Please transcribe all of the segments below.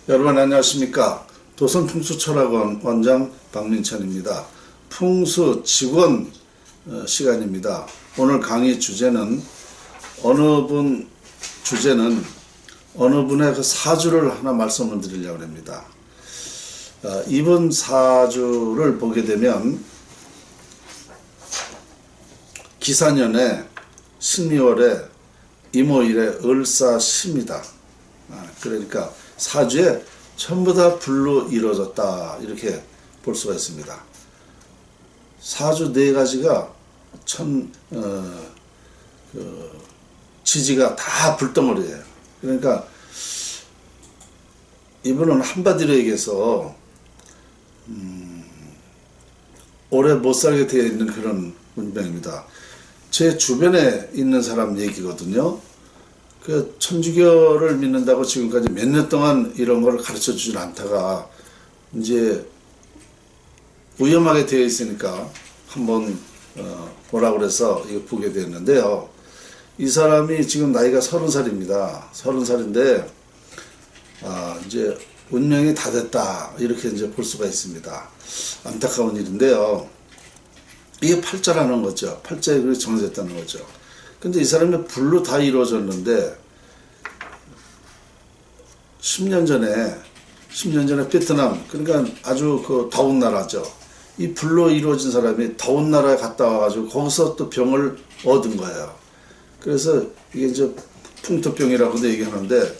여러분 안녕하십니까. 도선풍수철학원 원장 박민찬입니다. 풍수 직원 시간입니다. 오늘 강의 주제는 어느 분의 그 사주를 하나 말씀을 드리려고 합니다. 이분 사주를 보게 되면 기사년에 신미월에 이모일에 을사십니다. 그러니까 사주에 전부 다 불로 이루어졌다 이렇게 볼 수가 있습니다. 사주 네 가지가 지지가 다 불덩어리예요. 그러니까 이분은 한마디로 얘기해서 오래 못 살게 되어 있는 그런 문명입니다. 제 주변에 있는 사람 얘기거든요. 그 천주교를 믿는다고 지금까지 몇 년 동안 이런 걸 가르쳐 주진 않다가 이제 위험하게 되어 있으니까 한번 보라고 그래서 이거 보게 됐는데요. 이 사람이 지금 나이가 30살입니다. 30살인데 이제 운명이 다 됐다 이렇게 이제 볼 수가 있습니다. 안타까운 일인데요. 이게 팔자라는 거죠. 팔자에 그렇게 정해졌다는 거죠. 근데 이 사람이 불로 다 이루어졌는데 10년 전에 베트남, 그러니까 아주 그 더운 나라죠. 이 불로 이루어진 사람이 더운 나라에 갔다 와가지고 거기서 또 병을 얻은 거예요. 그래서 이게 이제 풍토병이라고도 얘기하는데,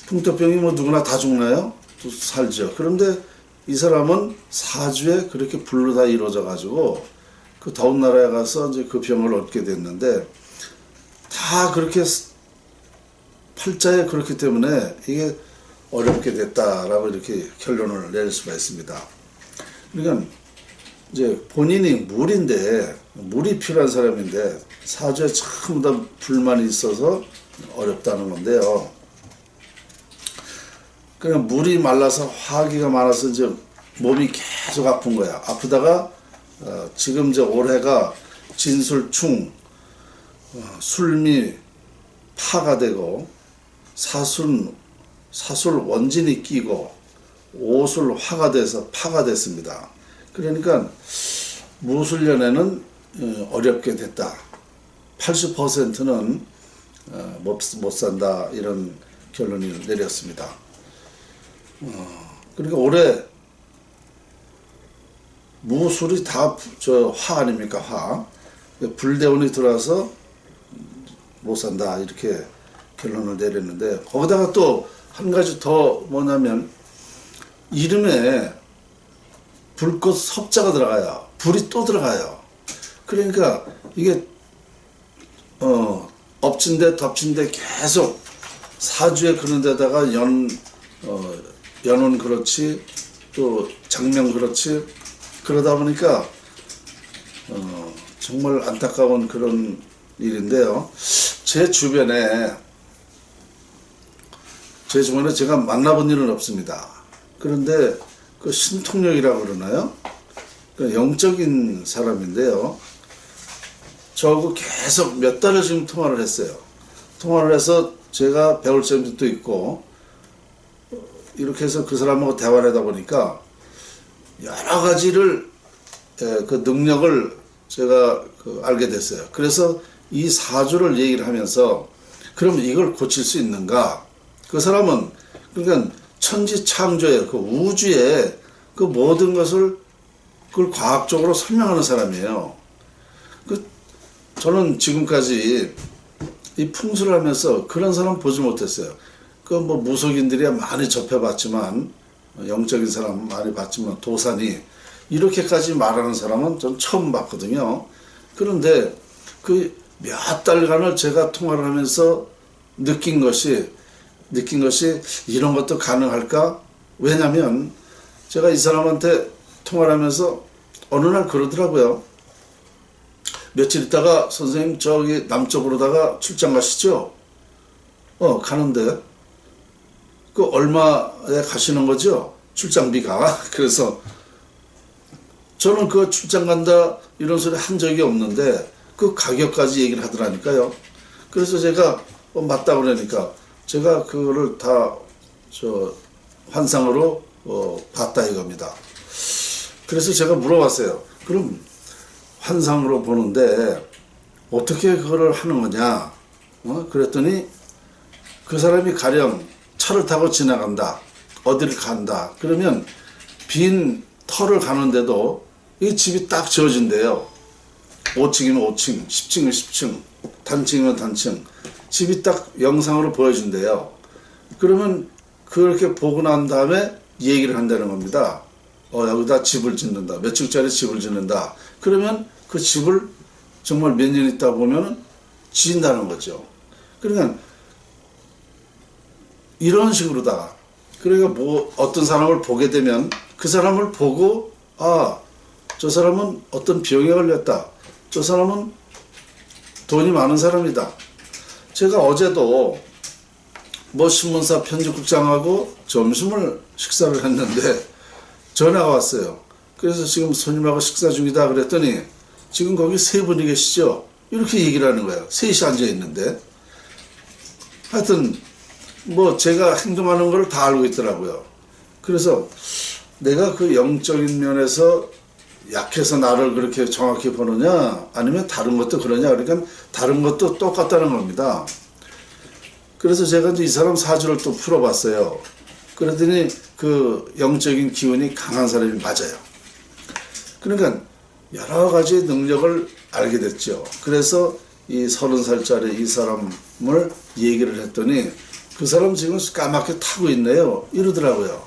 풍토병이 뭐 누구나 다 죽나요? 또 살죠. 그런데 이 사람은 사주에 그렇게 불로 다 이루어져 가지고 그 더운 나라에 가서 이제 그 병을 얻게 됐는데, 다 그렇게 팔자에 그렇기 때문에 이게 어렵게 됐다라고 이렇게 결론을 내릴 수가 있습니다. 그러니까 이제 본인이 물이 필요한 사람인데 사주에 전부 다 불만이 있어서 어렵다는 건데요. 그냥 물이 말라서 화기가 많아서 이제 몸이 계속 아픈 거야. 아프다가 지금 이제 올해가 진술충, 술미 파가 되고 사술 원진이 끼고 오술 화가 돼서 파가 됐습니다. 그러니까 무술년에는 어렵게 됐다. 80%는 못 산다 이런 결론을 내렸습니다. 그러니까 올해 무술이 다 화 아닙니까? 화. 불대운이 들어와서 못 산다 이렇게 결론을 내렸는데, 거기다가 또 한 가지 더 뭐냐면 이름에 불꽃 섭자가 들어가요. 불이 또 들어가요. 그러니까 이게 엎친데 덮친데 계속 사주에 그런 데다가 연운 그렇지 또 장명 그렇지, 그러다 보니까 정말 안타까운 그런 일인데요. 제 주변에 제가 만나본 일은 없습니다. 그런데 그 신통력이라고 그러나요? 그 영적인 사람인데요. 저하고 계속 몇 달을 지금 통화를 했어요. 통화를 해서 제가 배울 점도 있고 이렇게 해서 그 사람하고 대화를 하다 보니까 여러 가지를 그 능력을 제가 알게 됐어요. 그래서 이 사주를 얘기를 하면서 그럼 이걸 고칠 수 있는가? 그 사람은 그러니까 천지창조의 그 우주의 그 모든 것을 그걸 과학적으로 설명하는 사람이에요. 저는 지금까지 이 풍수를 하면서 그런 사람 보지 못했어요. 그 뭐 무속인들이야 많이 접해봤지만, 영적인 사람 많이 봤지만 도산이 이렇게까지 말하는 사람은 전 처음 봤거든요. 그런데 그 몇 달간을 제가 통화를 하면서 느낀 것이 이런 것도 가능할까? 왜냐면 제가 이 사람한테 통화를 하면서 어느 날 그러더라고요. 며칠 있다가 선생님 저기 남쪽으로다가 출장 가시죠? 가는데 그 얼마에 가시는 거죠? 출장비가. 그래서 저는 그 출장 간다 이런 소리 한 적이 없는데 그 가격까지 얘기를 하더라니까요. 그래서 제가 맞다 그러니까 제가 그거를 다 환상으로 봤다 이겁니다. 그래서 제가 물어봤어요. 그럼 환상으로 보는데 어떻게 그거를 하는 거냐? 그랬더니 그 사람이 가령 차를 타고 지나간다. 어디를 간다. 그러면 빈 터를 가는데도 이 집이 딱 지어진대요. 5층이면 5층, 10층이면 10층, 단층이면 단층. 집이 딱 영상으로 보여준대요. 그러면 그렇게 보고 난 다음에 얘기를 한다는 겁니다. 여기다 집을 짓는다. 몇 층짜리 집을 짓는다. 그러면 그 집을 정말 몇 년 있다 보면 지인다는 거죠. 그러니까 이런 식으로다가 그러니까 뭐 어떤 사람을 보게 되면 그 사람을 보고 저 사람은 어떤 병에 걸렸다. 저 사람은 돈이 많은 사람이다. 제가 어제도 뭐 신문사 편집국장하고 점심을 식사를 했는데 전화가 왔어요. 그래서 지금 손님하고 식사 중이다 그랬더니 지금 거기 세 분이 계시죠? 이렇게 얘기를 하는 거예요. 셋이 앉아 있는데. 하여튼 뭐 제가 행동하는 걸 다 알고 있더라고요. 그래서 내가 그 영적인 면에서 약해서 나를 그렇게 정확히 보느냐 아니면 다른 것도 그러냐 그러니까 다른 것도 똑같다는 겁니다. 그래서 제가 이제 이 사람 사주를 또 풀어봤어요. 그랬더니 그 영적인 기운이 강한 사람이 맞아요. 그러니까 여러 가지 능력을 알게 됐죠. 그래서 이 30살짜리 이 사람을 얘기를 했더니 그 사람 지금 까맣게 타고 있네요. 이러더라고요.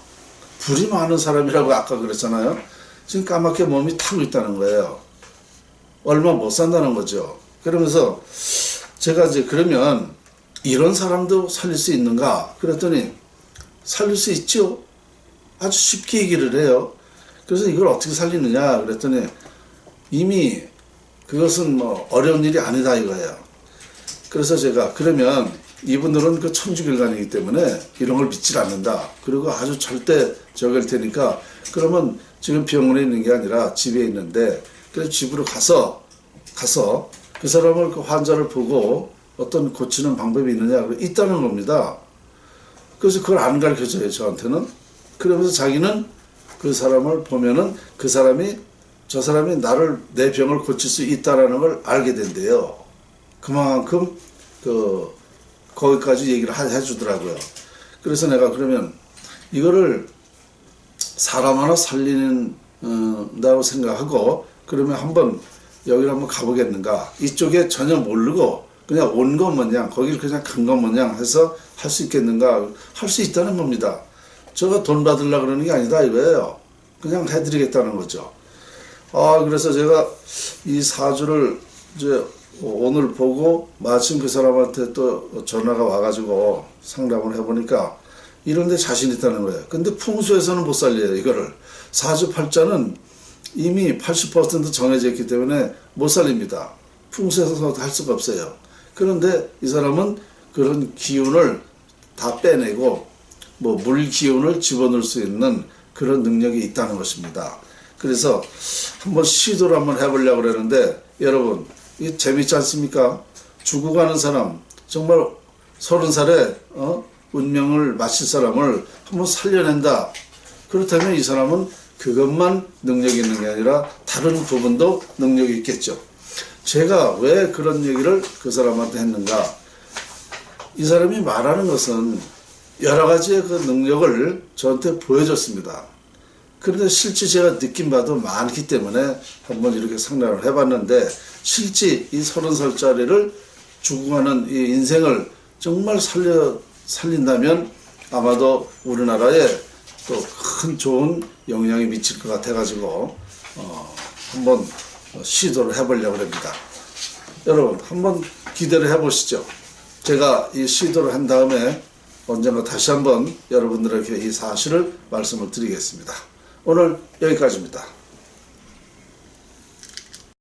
불이 많은 사람이라고 아까 그랬잖아요. 지금 까맣게 몸이 타고 있다는 거예요. 얼마 못 산다는 거죠. 그러면서 제가 이제 그러면 이런 사람도 살릴 수 있는가? 그랬더니 살릴 수 있죠. 아주 쉽게 얘기를 해요. 그래서 이걸 어떻게 살리느냐? 그랬더니 이미 그것은 뭐 어려운 일이 아니다 이거예요. 그래서 제가 그러면 이분들은 그 천주교관이기 때문에 이런 걸 믿질 않는다. 그리고 아주 절대적일 테니까 그러면 지금 병원에 있는 게 아니라 집에 있는데 그래서 집으로 가서 그 사람을 그 환자를 보고 어떤 고치는 방법이 있느냐 있다는 겁니다. 그래서 그걸 안 가르쳐줘요 저한테는. 그러면서 자기는 그 사람을 보면은 그 사람이 저 사람이 내 병을 고칠 수 있다라는 걸 알게 된대요. 그만큼 거기까지 얘기를 해주더라고요. 그래서 내가 그러면 이거를 사람 하나 살리는다고 생각하고 그러면 한번 여기를 한번 가보겠는가. 이쪽에 전혀 모르고 그냥 온 것 마냥 거기를 그냥 간 것 마냥 해서 할 수 있겠는가. 할 수 있다는 겁니다. 제가 돈 받으려고 그러는 게 아니다 이거예요. 그냥 해드리겠다는 거죠. 그래서 제가 이 사주를 이제 오늘 보고 마침 그 사람한테 또 전화가 와가지고 상담을 해보니까 이런데 자신 있다는 거예요. 근데 풍수에서는 못 살려요 이거를. 사주팔자는 이미 80% 정해져 있기 때문에 못 살립니다. 풍수에서 할 수가 없어요. 그런데 이 사람은 그런 기운을 다 빼내고 뭐 물 기운을 집어넣을 수 있는 그런 능력이 있다는 것입니다. 그래서 한번 시도를 한번 해보려고 그러는데 여러분 이게 재밌지 않습니까? 죽어가는 사람 정말 30살에 운명을 마칠 사람을 한번 살려낸다. 그렇다면 이 사람은 그것만 능력이 있는 게 아니라 다른 부분도 능력이 있겠죠. 제가 왜 그런 얘기를 그 사람한테 했는가? 이 사람이 말하는 것은 여러 가지의 그 능력을 저한테 보여줬습니다. 그런데 실제 제가 느낀 바도 많기 때문에 한번 이렇게 상담을 해봤는데 실제 이 30살짜리를 죽어가는 이 인생을 정말 살린다면 아마도 우리나라에 또 큰 좋은 영향이 미칠 것 같아가지고 한번 시도를 해보려고 합니다. 여러분 한번 기대를 해보시죠. 제가 이 시도를 한 다음에 언젠가 다시 한번 여러분들에게 이 사실을 말씀을 드리겠습니다. 오늘 여기까지입니다.